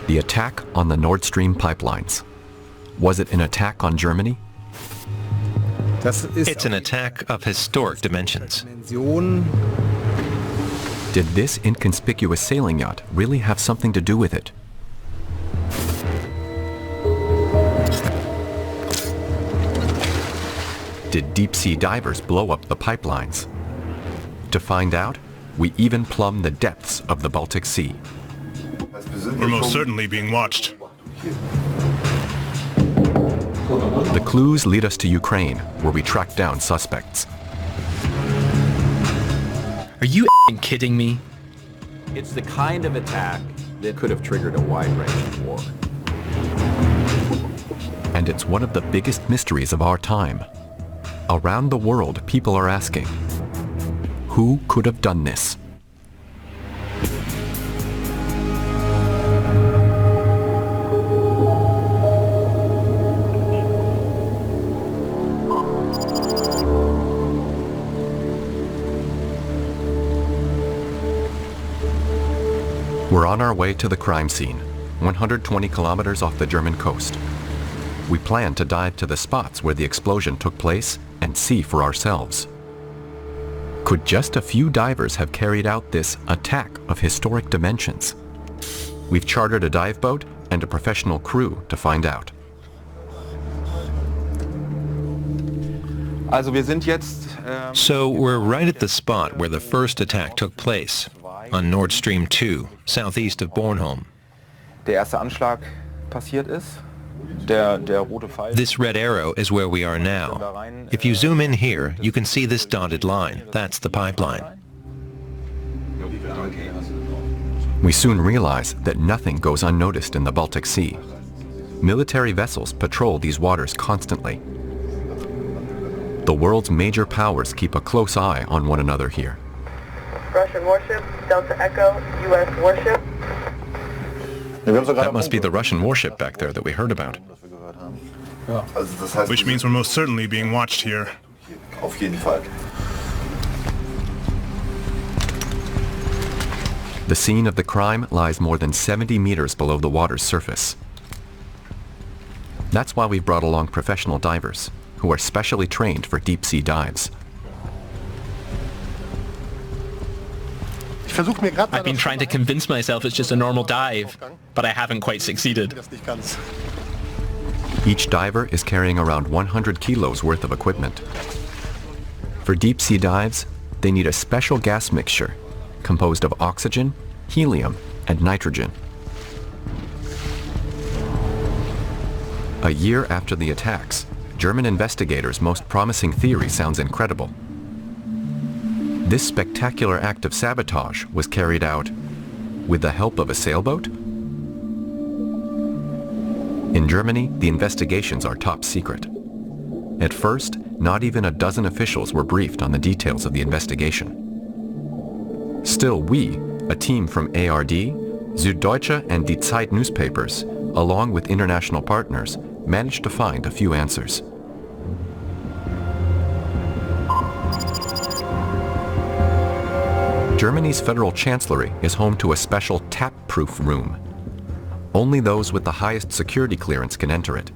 The attack on the Nord Stream pipelines. Was it an attack on Germany? It's an attack of historic dimensions. Did this inconspicuous sailing yacht really have something to do with it? Did deep-sea divers blow up the pipelines? To find out, we even plumbed the depths of the Baltic Sea. We're most certainly being watched. The clues lead us to Ukraine, where we track down suspects. Are you kidding me? It's the kind of attack that could have triggered a wide-ranging war. And it's one of the biggest mysteries of our time. Around the world, people are asking, who could have done this? We're on our way to the crime scene, 120 kilometers off the German coast. We plan to dive to the spots where the explosion took place and see for ourselves. Could just a few divers have carried out this attack of historic dimensions? We've chartered a dive boat and a professional crew to find out. So we're right at the spot where the first attack took place, on Nord Stream 2, southeast of Bornholm. This red arrow is where we are now. If you zoom in here, you can see this dotted line. That's the pipeline. We soon realize that nothing goes unnoticed in the Baltic Sea. Military vessels patrol these waters constantly. The world's major powers keep a close eye on one another here. Russian warship, Delta Echo, U.S. warship. That must be the Russian warship back there that we heard about. Which means we're most certainly being watched here. The scene of the crime lies more than 70 meters below the water's surface. That's why we've brought along professional divers, who are specially trained for deep-sea dives. I've been trying to convince myself it's just a normal dive, but I haven't quite succeeded. Each diver is carrying around 100 kilos worth of equipment. For deep-sea dives, they need a special gas mixture composed of oxygen, helium, and nitrogen. A year after the attacks, German investigators' most promising theory sounds incredible. This spectacular act of sabotage was carried out with the help of a sailboat? In Germany, the investigations are top secret. At first, not even a dozen officials were briefed on the details of the investigation. Still, we, a team from ARD, Süddeutsche and Die Zeit newspapers, along with international partners, managed to find a few answers. Germany's federal chancellery is home to a special tap-proof room. Only those with the highest security clearance can enter it.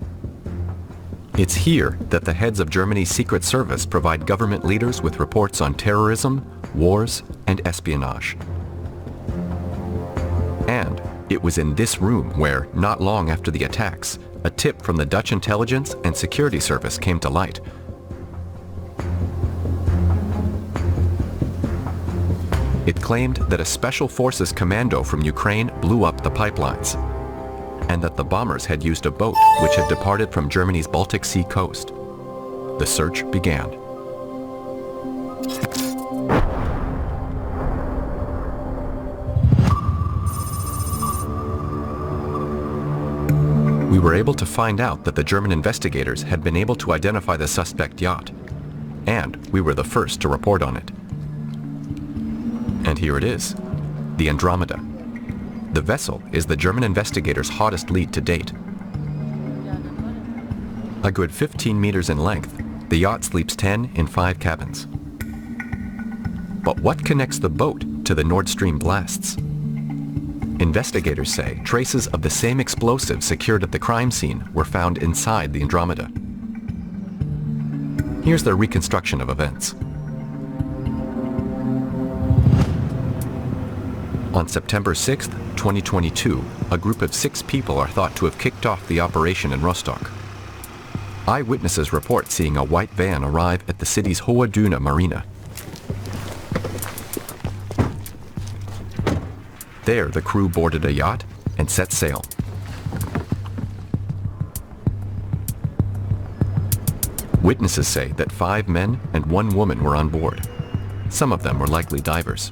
It's here that the heads of Germany's Secret Service provide government leaders with reports on terrorism, wars, and espionage. And it was in this room where, not long after the attacks, a tip from the Dutch intelligence and security service came to light. It claimed that a special forces commando from Ukraine blew up the pipelines, and that the bombers had used a boat which had departed from Germany's Baltic Sea coast. The search began. We were able to find out that the German investigators had been able to identify the suspect yacht, and we were the first to report on it. And here it is, the Andromeda. The vessel is the German investigators' hottest lead to date. A good 15 meters in length, the yacht sleeps 10 in 5 cabins. But what connects the boat to the Nord Stream blasts? Investigators say traces of the same explosive secured at the crime scene were found inside the Andromeda. Here's their reconstruction of events. On September 6, 2022, a group of 6 people are thought to have kicked off the operation in Rostock. Eyewitnesses report seeing a white van arrive at the city's Hohe Dune marina. There, the crew boarded a yacht and set sail. Witnesses say that 5 men and 1 woman were on board. Some of them were likely divers.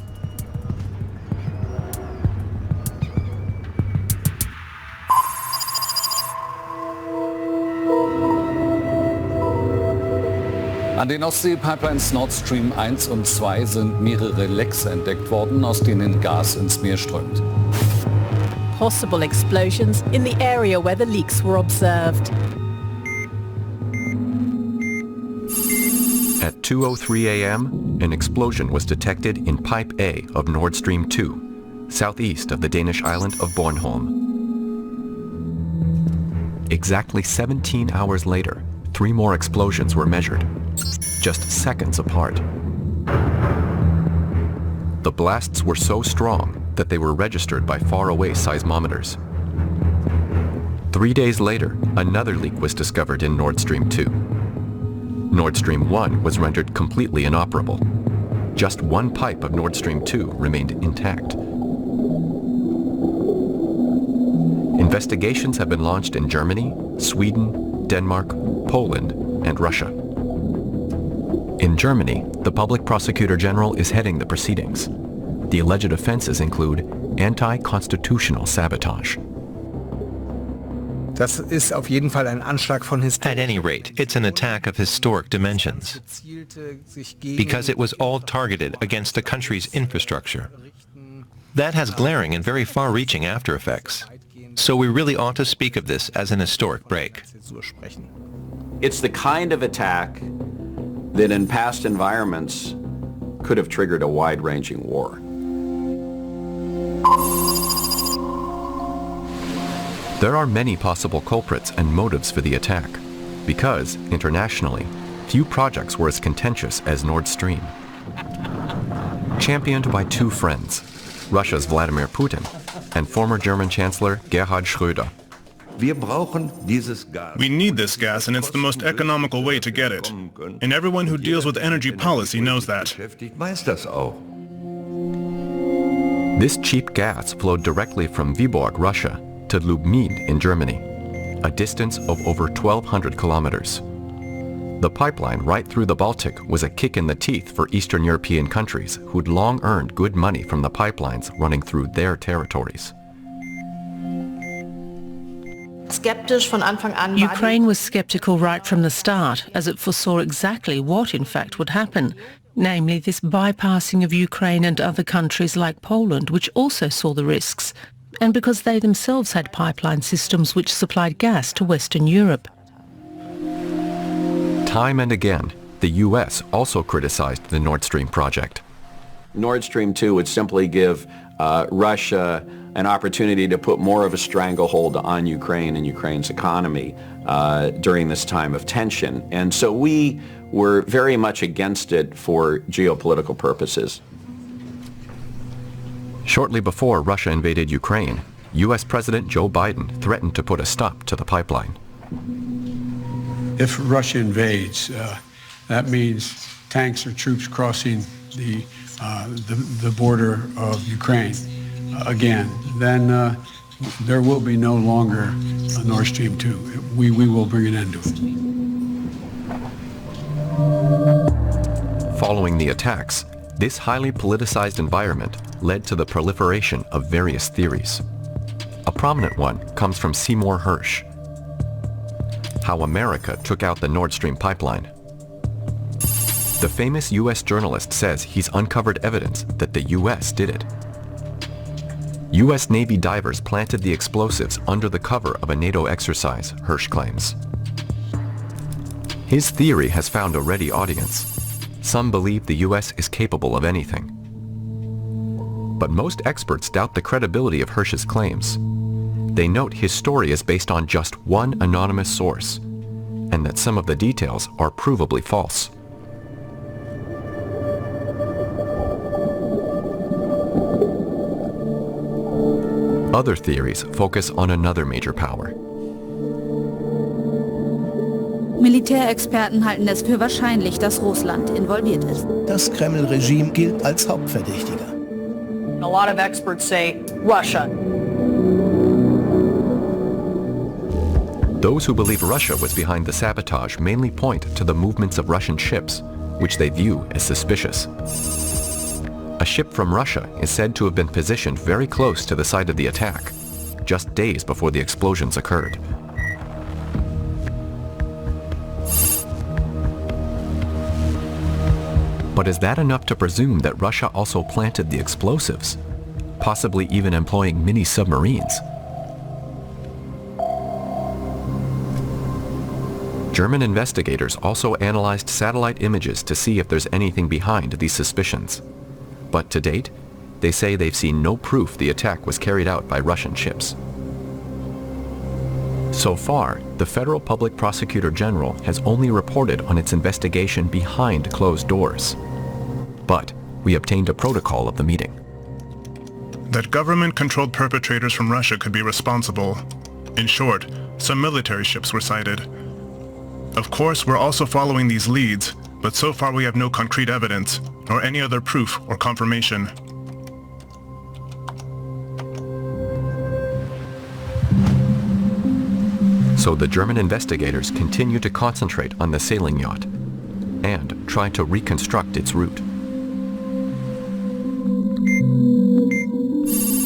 An den Ostsee-Pipelines Nord Stream 1 und 2 sind mehrere Lecks entdeckt worden, aus denen Gas ins Meer strömt. Possible explosions in the area where the leaks were observed. At 2:03 a.m., an explosion was detected in Pipe A of Nord Stream 2, southeast of the Danish island of Bornholm. Exactly 17 hours later, 3 more explosions were measured, just seconds apart. The blasts were so strong that they were registered by faraway seismometers. 3 days later, another leak was discovered in Nord Stream 2. Nord Stream 1 was rendered completely inoperable. Just 1 pipe of Nord Stream 2 remained intact. Investigations have been launched in Germany, Sweden, Denmark, Poland, and Russia. In Germany, the public prosecutor general is heading the proceedings. The alleged offenses include anti-constitutional sabotage. Das ist auf jeden Fall ein Anschlag von At any rate, it's an attack of historic dimensions, because it was all targeted against the country's infrastructure. That has glaring and very far-reaching after effects. So we really ought to speak of this as an historic break. It's the kind of attack that in past environments could have triggered a wide-ranging war. There are many possible culprits and motives for the attack, because, internationally, few projects were as contentious as Nord Stream. Championed by 2 friends, Russia's Vladimir Putin and former German Chancellor Gerhard Schröder. We need this gas, and it's the most economical way to get it. And everyone who deals with energy policy knows that. This cheap gas flowed directly from Vyborg, Russia, to Lubmin in Germany, a distance of over 1,200 kilometers. The pipeline right through the Baltic was a kick in the teeth for Eastern European countries who'd long earned good money from the pipelines running through their territories. Ukraine was skeptical right from the start, as it foresaw exactly what in fact would happen, namely this bypassing of Ukraine and other countries like Poland, which also saw the risks, and because they themselves had pipeline systems which supplied gas to Western Europe. Time and again, the U.S. also criticized the Nord Stream project. Nord Stream 2 would simply give Russia an opportunity to put more of a stranglehold on Ukraine and Ukraine's economy during this time of tension. And so we were very much against it for geopolitical purposes. Shortly before Russia invaded Ukraine, U.S. President Joe Biden threatened to put a stop to the pipeline. If Russia invades, that means tanks or troops crossing the border of Ukraine again. Then there will be no longer a Nord Stream 2. We will bring an end to it. Following the attacks, this highly politicized environment led to the proliferation of various theories. A prominent one comes from Seymour Hersh: how America took out the Nord Stream pipeline. The famous U.S. journalist says he's uncovered evidence that the U.S. did it. U.S. Navy divers planted the explosives under the cover of a NATO exercise, Hersh claims. His theory has found a ready audience. Some believe the U.S. is capable of anything. But most experts doubt the credibility of Hirsch's claims. They note his story is based on just one anonymous source, and that some of the details are provably false. Other theories focus on another major power. Militärexperten halten es für wahrscheinlich, dass Russland involviert ist. Das Kreml-Regime gilt als Hauptverdächtiger. A lot of experts say Russia. Those who believe Russia was behind the sabotage mainly point to the movements of Russian ships, which they view as suspicious. A ship from Russia is said to have been positioned very close to the site of the attack, just days before the explosions occurred. But is that enough to presume that Russia also planted the explosives, possibly even employing mini-submarines? German investigators also analyzed satellite images to see if there's anything behind these suspicions. But to date, they say they've seen no proof the attack was carried out by Russian ships. So far, the Federal Public Prosecutor General has only reported on its investigation behind closed doors. But we obtained a protocol of the meeting. That government-controlled perpetrators from Russia could be responsible. In short, some military ships were sighted. Of course, we're also following these leads, but so far we have no concrete evidence, nor any other proof or confirmation. So the German investigators continue to concentrate on the sailing yacht and try to reconstruct its route.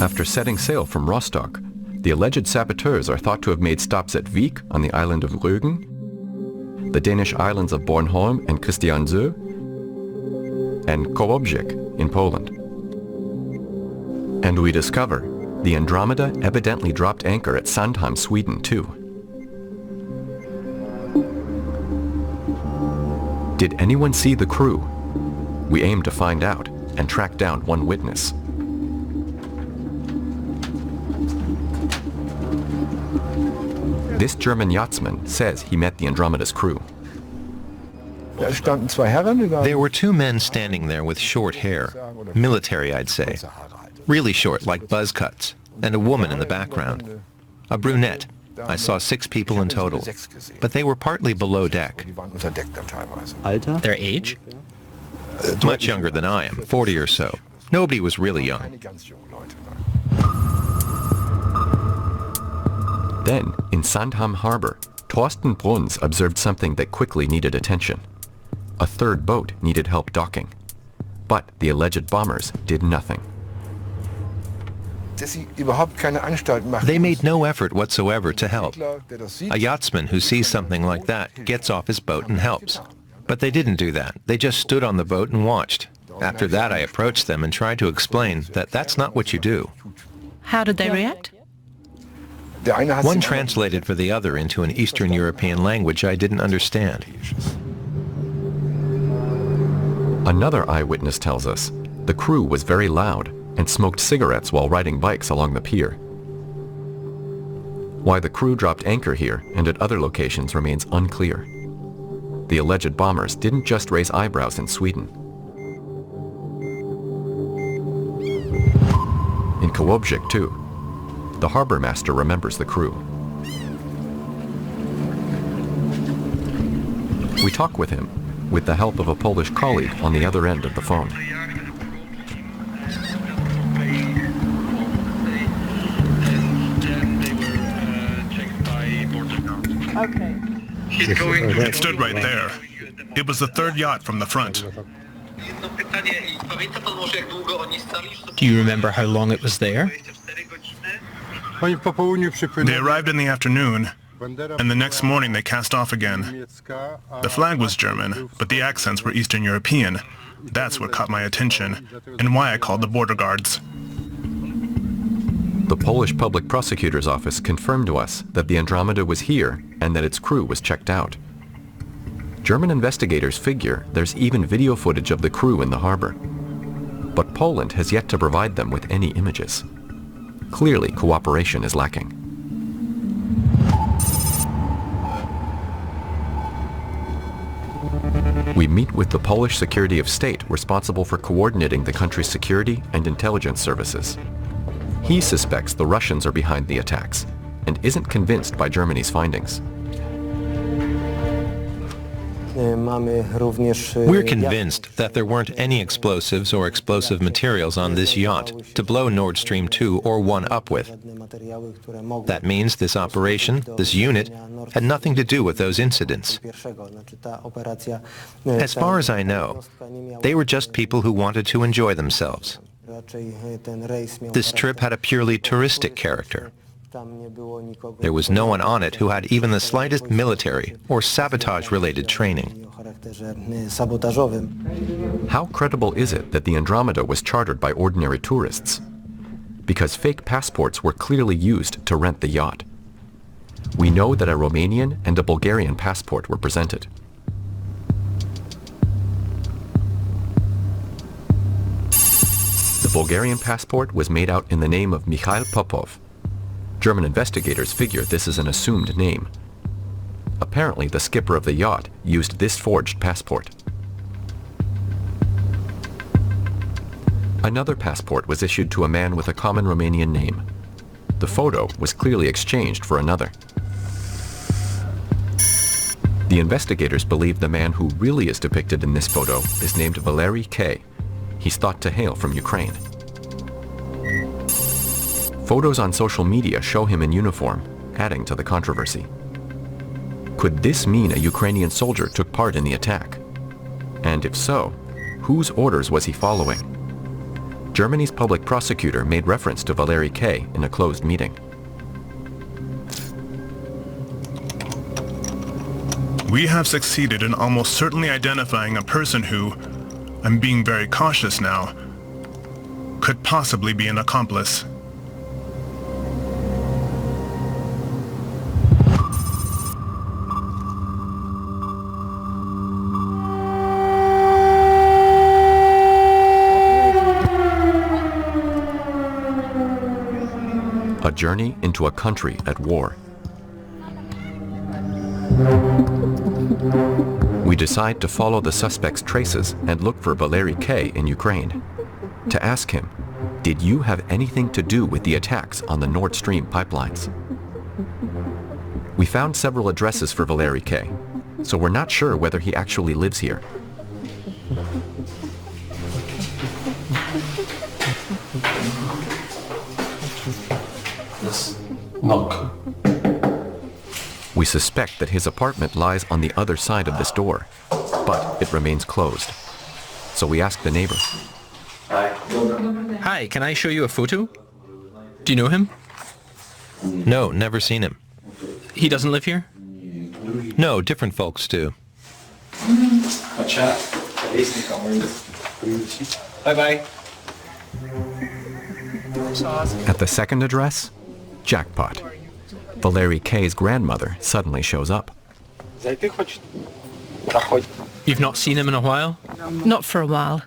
After setting sail from Rostock, the alleged saboteurs are thought to have made stops at Wiek on the island of Rügen, the Danish islands of Bornholm and Christiansø, and Kołobrzeg in Poland. And we discover the Andromeda evidently dropped anchor at Sandhamn, Sweden too. Did anyone see the crew? We aim to find out and track down one witness. This German yachtsman says he met the Andromeda's crew. There were two men standing there with short hair, military I'd say, really short like buzz cuts, and a woman in the background, a brunette. I saw 6 people in total, but they were partly below deck. Their age? Much younger than I am, 40 or so. Nobody was really young. Then, in Sandhamn harbor, Thorsten Bruns observed something that quickly needed attention. A third boat needed help docking. But the alleged bombers did nothing. They made no effort whatsoever to help. A yachtsman who sees something like that gets off his boat and helps. But they didn't do that. They just stood on the boat and watched. After that, I approached them and tried to explain that that's not what you do. How did they react? One translated for the other into an Eastern European language I didn't understand. Another eyewitness tells us the crew was very loud and smoked cigarettes while riding bikes along the pier. Why the crew dropped anchor here and at other locations remains unclear. The alleged bombers didn't just raise eyebrows in Sweden. In Kołobrzeg too, the harbor master remembers the crew. We talk with him, with the help of a Polish colleague on the other end of the phone. Okay. It stood right there. It was the third yacht from the front. Do you remember how long it was there? They arrived in the afternoon, and the next morning they cast off again. The flag was German, but the accents were Eastern European. That's what caught my attention, and why I called the border guards. The Polish Public Prosecutor's Office confirmed to us that the Andromeda was here and that its crew was checked out. German investigators figure there's even video footage of the crew in the harbor. but Poland has yet to provide them with any images. Clearly, cooperation is lacking. We meet with the Polish Security of State responsible for coordinating the country's security and intelligence services. He suspects the Russians are behind the attacks and isn't convinced by Germany's findings. We're convinced that there weren't any explosives or explosive materials on this yacht to blow Nord Stream 2 or 1 up with. That means this operation, this unit, had nothing to do with those incidents. As far as I know, they were just people who wanted to enjoy themselves. This trip had a purely touristic character. There was no one on it who had even the slightest military or sabotage-related training. How credible is it that the Andromeda was chartered by ordinary tourists? Because fake passports were clearly used to rent the yacht. We know that a Romanian and a Bulgarian passport were presented. The Bulgarian passport was made out in the name of Mikhail Popov. German investigators figure this is an assumed name. Apparently, the skipper of the yacht used this forged passport. Another passport was issued to a man with a common Romanian name. The photo was clearly exchanged for another. The investigators believe the man who really is depicted in this photo is named Valery K. He's thought to hail from Ukraine. Photos on social media show him in uniform, adding to the controversy. Could this mean a Ukrainian soldier took part in the attack? And if so, whose orders was he following? Germany's public prosecutor made reference to Valery K. in a closed meeting. We have succeeded in almost certainly identifying a person who, I'm being very cautious now, could possibly be an accomplice. A journey into a country at war. We decide to follow the suspect's traces and look for Valery K. in Ukraine. To ask him, did you have anything to do with the attacks on the Nord Stream pipelines? We found several addresses for Valery K., so we're not sure whether he actually lives here. Knock. We suspect that his apartment lies on the other side of this door, but it remains closed. So we ask the neighbor. Hi, can I show you a photo? Do you know him? No, never seen him. He doesn't live here? No, different folks do. Bye-bye. At the second address, jackpot. Valery K.'s grandmother suddenly shows up. You've not seen him in a while? Not for a while.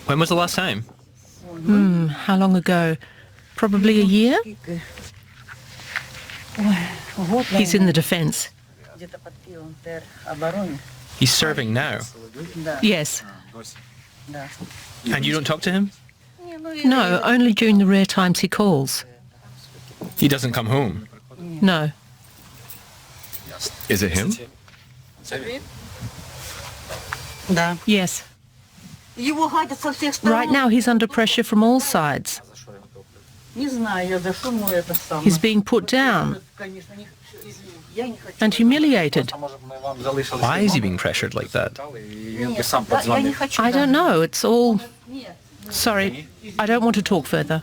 When was the last time? How long ago? Probably a year? He's in the defense. He's serving now? Yes. And you don't talk to him? No, only during the rare times he calls. He doesn't come home? No. Is it him? Yes. Right now he's under pressure from all sides. He's being put down and humiliated. Why is he being pressured like that? I don't know. It's all... Sorry, I don't want to talk further.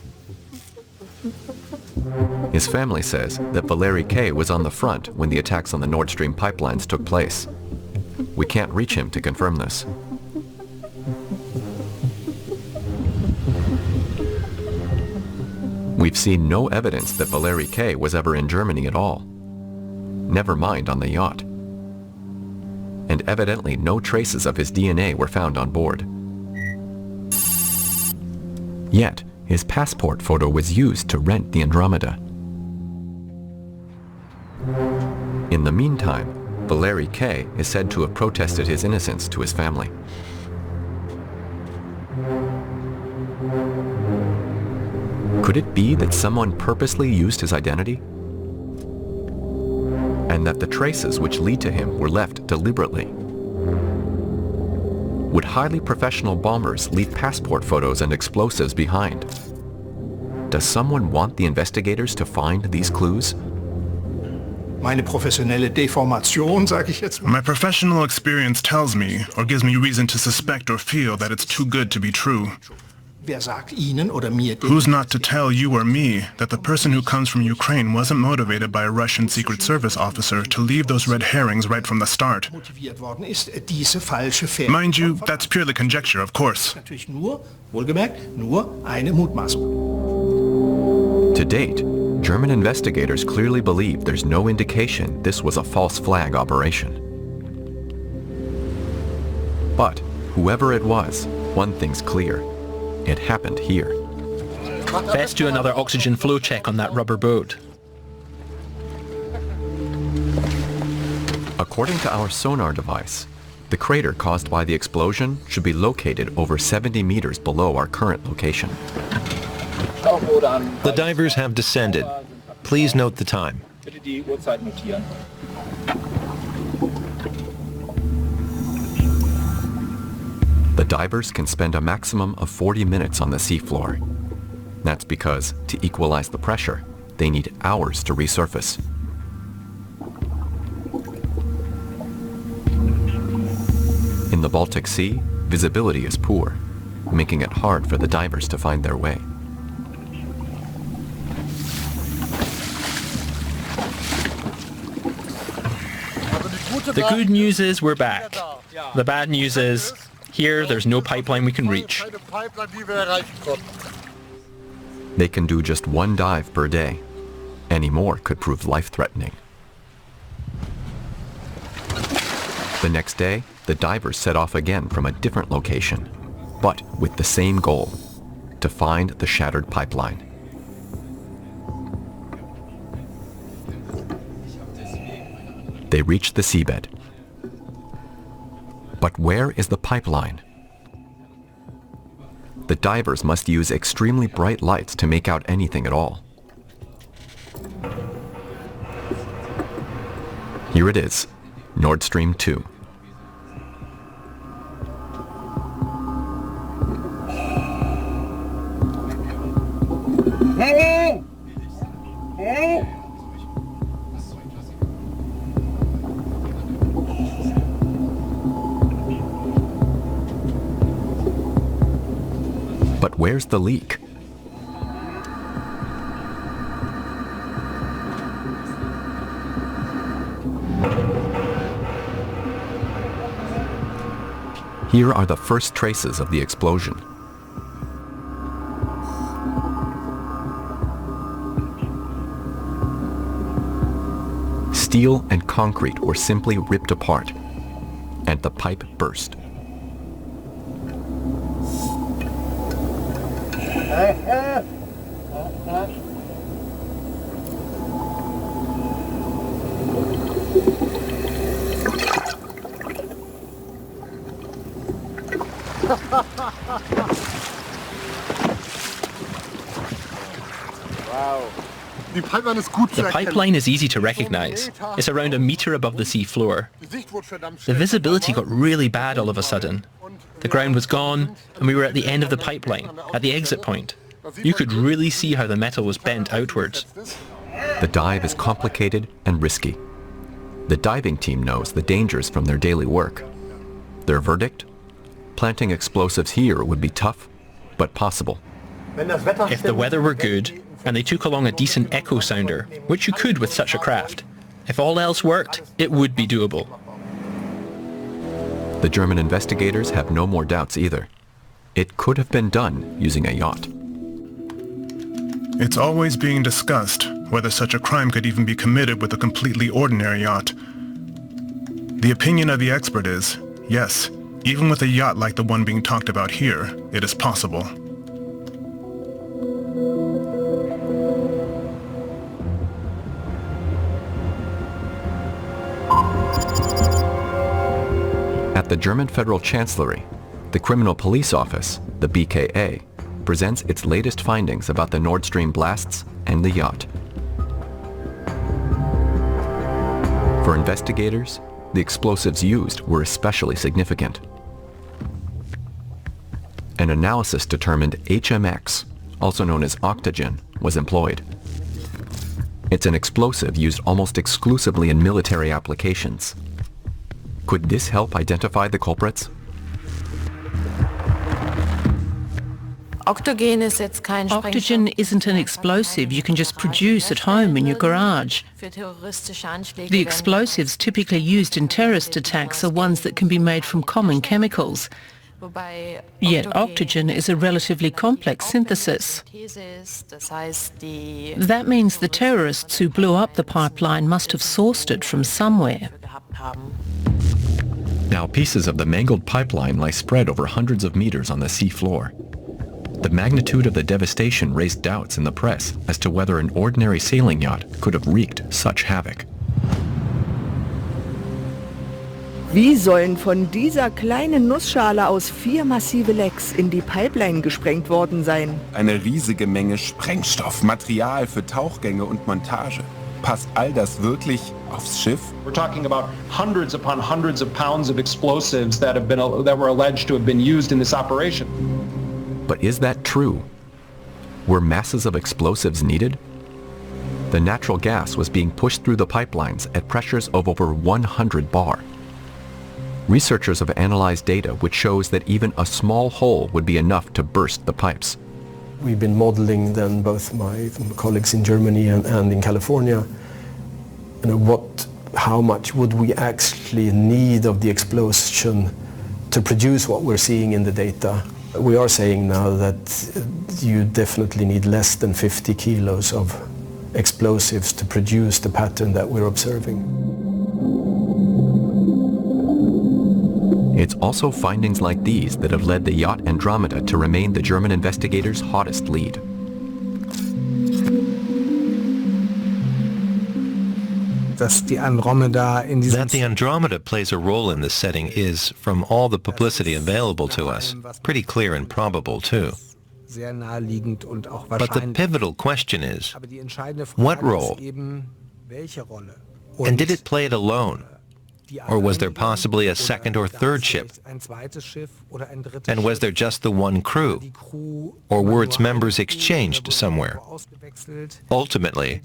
His family says that Valery K. was on the front when the attacks on the Nord Stream pipelines took place. We can't reach him to confirm this. We've seen no evidence that Valery K. was ever in Germany at all. Never mind on the yacht. And evidently no traces of his DNA were found on board. Yet, his passport photo was used to rent the Andromeda. In the meantime, Valery K. is said to have protested his innocence to his family. Could it be that someone purposely used his identity? And that the traces which lead to him were left deliberately? Would highly professional bombers leave passport photos and explosives behind? Does someone want the investigators to find these clues? Meine professionelle Deformation, sage ich jetzt mal. My professional experience tells me, or gives me reason to suspect or feel that it's too good to be true. Wer sagt Ihnen oder mir? Who's not to tell you or me that the person who comes from Ukraine wasn't motivated by a Russian Secret Service officer to leave those red herrings right from the start? Motiviert worden ist, diese falsche Fährte. Mind you, that's purely conjecture, of course. Natürlich nur, wohlgemerkt, nur eine Mutmaßung. To date, German investigators clearly believe there's no indication this was a false flag operation. But whoever it was, one thing's clear. It happened here. Best do another oxygen flow check on that rubber boat. According to our sonar device, the crater caused by the explosion should be located over 70 meters below our current location. The divers have descended. Please note the time. The divers can spend a maximum of 40 minutes on the seafloor. That's because, to equalize the pressure, they need hours to resurface. In the Baltic Sea, visibility is poor, making it hard for the divers to find their way. The good news is we're back. The bad news is here there's no pipeline we can reach. They can do just one dive per day. Any more could prove life-threatening. The next day, the divers set off again from a different location, but with the same goal, to find the shattered pipeline. They reach the seabed. But where is the pipeline? The divers must use extremely bright lights to make out anything at all. Here it is, Nord Stream 2. But where's the leak? Here are the first traces of the explosion. Steel and concrete were simply ripped apart, and the pipe burst. The pipeline is easy to recognize. It's around a meter above the sea floor. The visibility got really bad all of a sudden. The ground was gone, and we were at the end of the pipeline, at the exit point. You could really see how the metal was bent outwards. The dive is complicated and risky. The diving team knows the dangers from their daily work. Their verdict? Planting explosives here would be tough, but possible. If the weather were good, and they took along a decent echo sounder, which you could with such a craft, if all else worked, it would be doable. The German investigators have no more doubts either. It could have been done using a yacht. It's always being discussed whether such a crime could even be committed with a completely ordinary yacht. The opinion of the expert is, yes, even with a yacht like the one being talked about here, it is possible. At the German Federal Chancellery, the Criminal Police Office, the BKA, presents its latest findings about the Nord Stream blasts and the yacht. For investigators, the explosives used were especially significant. An analysis determined HMX, also known as octogen, was employed. It's an explosive used almost exclusively in military applications. Could this help identify the culprits? Octogen isn't an explosive you can just produce at home in your garage. The explosives typically used in terrorist attacks are ones that can be made from common chemicals. Yet octogen is a relatively complex synthesis. That means the terrorists who blew up the pipeline must have sourced it from somewhere. Now pieces of the mangled pipeline lie spread over hundreds of meters on the sea floor. The magnitude of the devastation raised doubts in the press as to whether an ordinary sailing yacht could have wreaked such havoc. Wie sollen von dieser kleinen Nussschale aus 4 massive Lecks in die Pipeline gesprengt worden sein? Eine riesige Menge Sprengstoff, Material für Tauchgänge und Montage. Passt all das wirklich aufs Schiff? We're talking about hundreds upon hundreds of pounds of explosives that were alleged to have been used in this operation. But is that true? Were masses of explosives needed? The natural gas was being pushed through the pipelines at pressures of over 100 bar. Researchers have analyzed data which shows that even a small hole would be enough to burst the pipes. We've been modeling then, both my colleagues in Germany and in California, how much would we actually need of the explosion to produce what we're seeing in the data. We are saying now that you definitely need less than 50 kilos of explosives to produce the pattern that we're observing. It's also findings like these that have led the yacht Andromeda to remain the German investigators' hottest lead. That the Andromeda plays a role in this setting is, from all the publicity available to us, pretty clear and probable too. But the pivotal question is, what role? And did it play it alone? Or was there possibly a second or third ship? And was there just the one crew? Or were its members exchanged somewhere? Ultimately,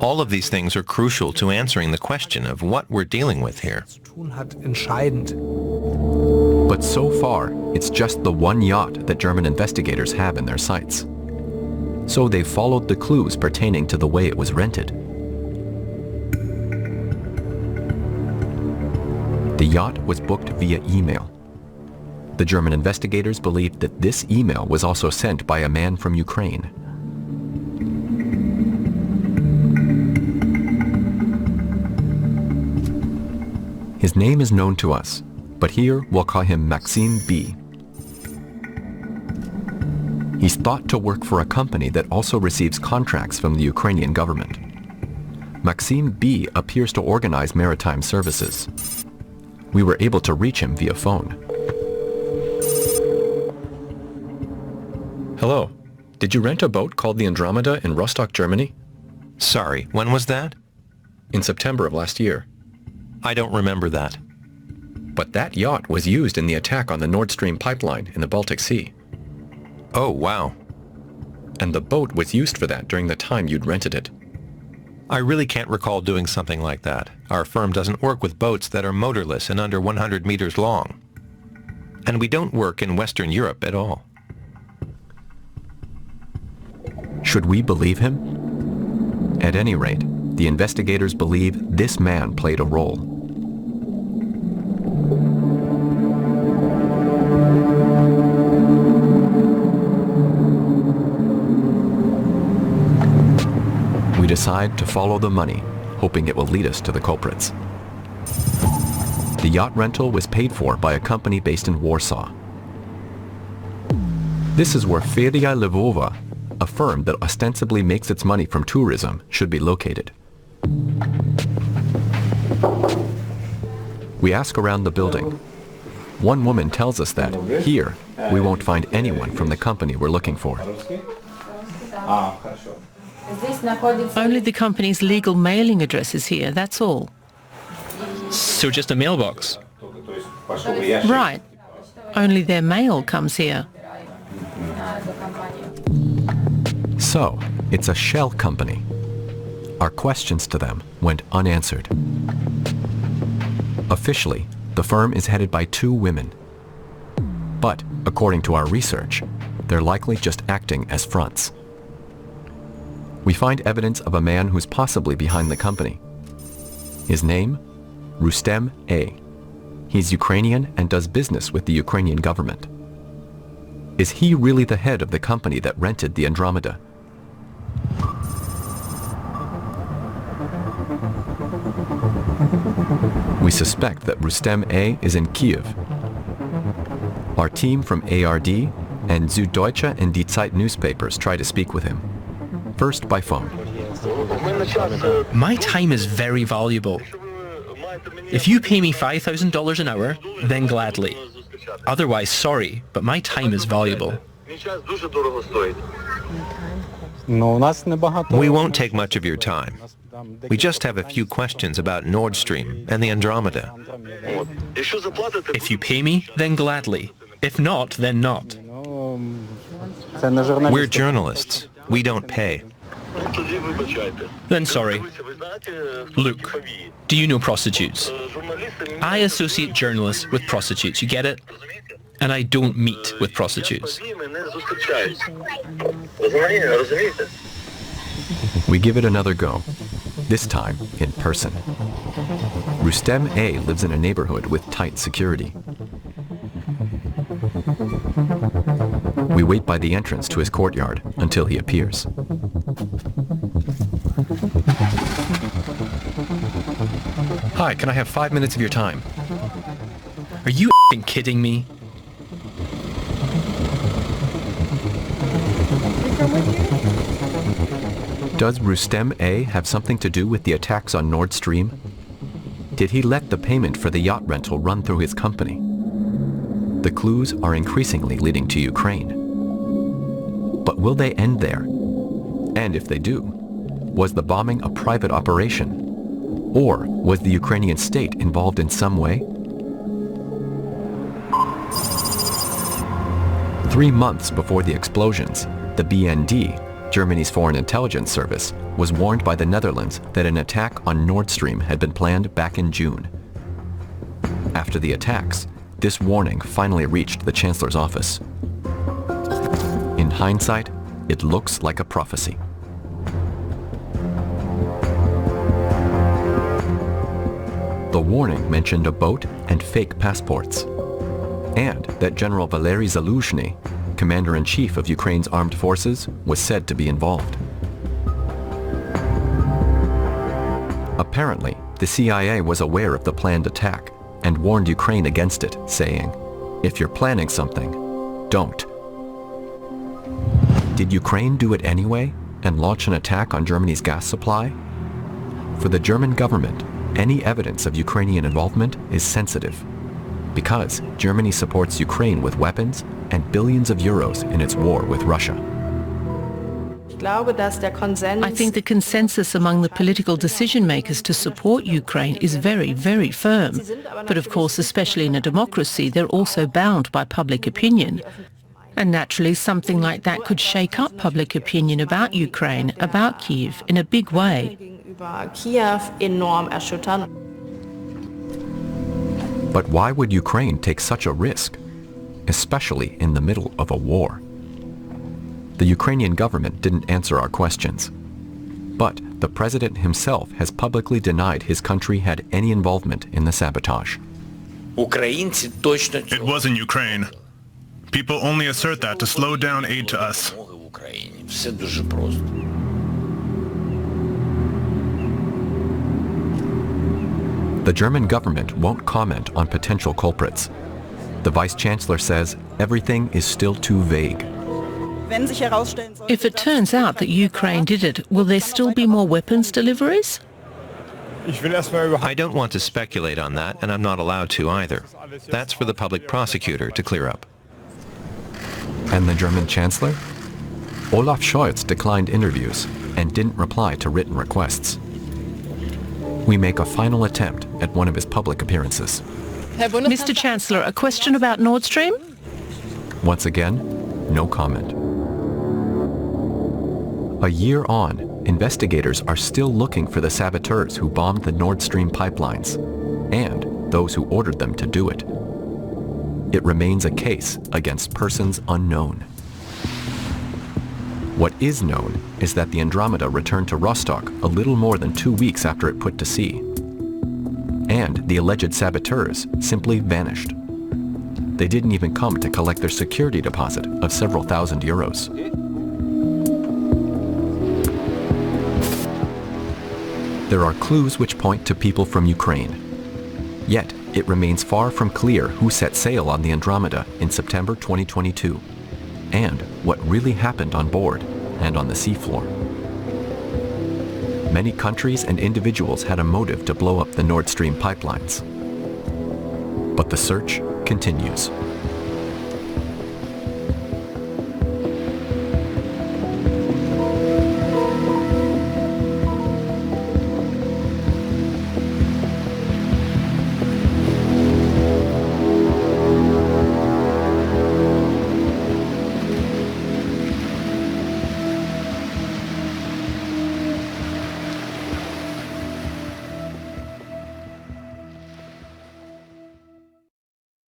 all of these things are crucial to answering the question of what we're dealing with here. But so far, it's just the one yacht that German investigators have in their sights. So they've followed the clues pertaining to the way it was rented. The yacht was booked via email. The German investigators believed that this email was also sent by a man from Ukraine. His name is known to us, but here we'll call him Maxime B. He's thought to work for a company that also receives contracts from the Ukrainian government. Maxime B appears to organize maritime services. We were able to reach him via phone. Hello. Did you rent a boat called the Andromeda in Rostock, Germany? Sorry, when was that? In September of last year. I don't remember that. But that yacht was used in the attack on the Nord Stream pipeline in the Baltic Sea. Oh, wow. And the boat was used for that during the time you'd rented it. I really can't recall doing something like that. Our firm doesn't work with boats that are motorless and under 100 meters long. And we don't work in Western Europe at all. Should we believe him? At any rate, the investigators believe this man played a role. We decide to follow the money, hoping it will lead us to the culprits. The yacht rental was paid for by a company based in Warsaw. This is where Feria Lvova, a firm that ostensibly makes its money from tourism, should be located. We ask around the building. One woman tells us that here we won't find anyone from the company we're looking for. Only the company's legal mailing address is here, that's all. So just a mailbox? Right. Only their mail comes here. So, it's a shell company. Our questions to them went unanswered. Officially, the firm is headed by 2 women. But, according to our research, they're likely just acting as fronts. We find evidence of a man who's possibly behind the company. His name? Rustem A. He's Ukrainian and does business with the Ukrainian government. Is he really the head of the company that rented the Andromeda? We suspect that Rustem A. is in Kiev. Our team from ARD and Süddeutsche and Die Zeit newspapers try to speak with him. First by phone. My time is very valuable. If you pay me $5,000 an hour, then gladly. Otherwise, sorry, but my time is valuable. We won't take much of your time. We just have a few questions about Nord Stream and the Andromeda. If you pay me, then gladly. If not, then not. We're journalists. We don't pay. Then sorry. Look, do you know prostitutes? I associate journalists with prostitutes, you get it? And I don't meet with prostitutes. We give it another go, this time in person. Rustem A. lives in a neighborhood with tight security. We wait by the entrance to his courtyard until he appears. Hi, can I have 5 minutes of your time? Are you kidding me? Does Rustem A. have something to do with the attacks on Nord Stream? Did he let the payment for the yacht rental run through his company? The clues are increasingly leading to Ukraine. But will they end there? And if they do, was the bombing a private operation? Or was the Ukrainian state involved in some way? 3 months before the explosions, the BND, Germany's foreign intelligence service, was warned by the Netherlands that an attack on Nord Stream had been planned back in June. After the attacks, this warning finally reached the Chancellor's office. In hindsight, it looks like a prophecy. The warning mentioned a boat and fake passports, and that General Valery Zaluzhny, Commander-in-Chief of Ukraine's armed forces, was said to be involved. Apparently, the CIA was aware of the planned attack and warned Ukraine against it, saying, "If you're planning something, don't." Did Ukraine do it anyway and launch an attack on Germany's gas supply? For the German government, any evidence of Ukrainian involvement is sensitive, because Germany supports Ukraine with weapons and billions of euros in its war with Russia. I think the consensus among the political decision makers to support Ukraine is very, very firm. But of course, especially in a democracy, they're also bound by public opinion. And naturally, something like that could shake up public opinion about Ukraine, about Kiev, in a big way. But why would Ukraine take such a risk, especially in the middle of a war? The Ukrainian government didn't answer our questions. But the president himself has publicly denied his country had any involvement in the sabotage. It wasn't Ukraine. People only assert that to slow down aid to us. The German government won't comment on potential culprits. The Vice-Chancellor says everything is still too vague. If it turns out that Ukraine did it, will there still be more weapons deliveries? I don't want to speculate on that, and I'm not allowed to either. That's for the public prosecutor to clear up. And the German Chancellor? Olaf Scholz declined interviews and didn't reply to written requests. We make a final attempt at one of his public appearances. Mr. Chancellor, a question about Nord Stream? Once again, no comment. A year on, investigators are still looking for the saboteurs who bombed the Nord Stream pipelines and those who ordered them to do it. It remains a case against persons unknown. What is known is that the Andromeda returned to Rostock a little more than 2 weeks after it put to sea. And the alleged saboteurs simply vanished. They didn't even come to collect their security deposit of several thousand euros. There are clues which point to people from Ukraine. Yet, it remains far from clear who set sail on the Andromeda in September 2022, and what really happened on board and on the seafloor. Many countries and individuals had a motive to blow up the Nord Stream pipelines. But the search continues.